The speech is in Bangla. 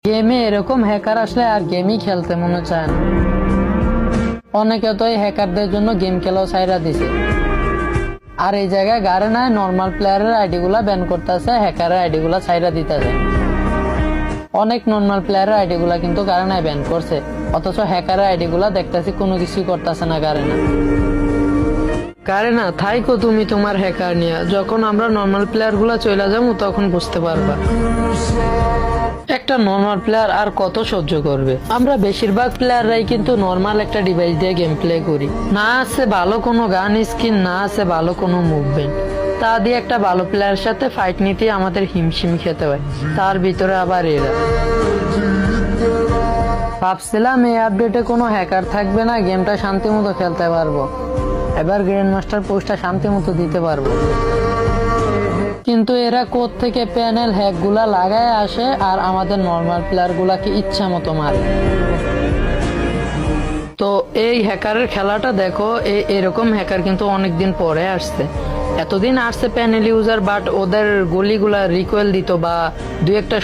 গেমে এরকম হ্যাকার আসলে আর গেমই খেলতে মনে চায় না। অনেকে তো এই হ্যাকারদের জন্য গেম খেলাও ছাইরা দিছে। আর এই জায়গায় গাড়ে নাই নর্মাল প্লেয়ারের আইডি গুলা ব্যান করতেছে, হ্যাকারের আইডি গুলা ছাইরা দিতেছে। অনেক নর্মাল প্লেয়ারের আইডি গুলা কিন্তু গাড়ে নাই ব্যান করছে, অথচ হ্যাকারের আইডি গুলা দেখতেছি কোনো কিছুই করতেছে না গাড়ে না। কারেনা থাইকো তুমি তোমার হ্যাকার নিয়ে, যখন আমরা নর্মাল প্লেয়ার গুলা চলে যাবো তখন বুঝতে পারবা। একটা নর্মাল প্লেয়ার আর কত সহ্য করবে। আমরা বেশিরভাগ প্লেয়াররাই কিন্তু নর্মাল একটা ডিভাইস দিয়ে গেম প্লে করি, না আছে ভালো কোনো গান স্কিন, না আছে ভালো কোনো মুভমেন্ট। তা দিয়ে একটা ভালো প্লেয়ারের সাথে ফাইট নিতে আমাদের হিমশিম খেতে হয়, তার ভিতরে আবার এরা। ভাবছিলাম এই আপডেটে কোনো হ্যাকার থাকবে না, গেমটা শান্তি মতো খেলতে পারবো, এবার গ্র্যান্ড মাস্টার পোস্টটা শান্তি মতো দিতে পারবো। কিন্তু এরা কোথ থেকে প্যানেল হ্যাক গুলা লাগায় আসে আর আমাদের নর্মাল প্লেয়ার গুলাকে ইচ্ছা মতো মারে। তো এই হ্যাকারের খেলাটা দেখো, এরকম হ্যাকার কিন্তু অনেকদিন পরে আসছে। এতদিন আসছে প্যানেল ইউজার, বাট ওদের গলিগুলা রিকোয়েল দিত বা দুই একটা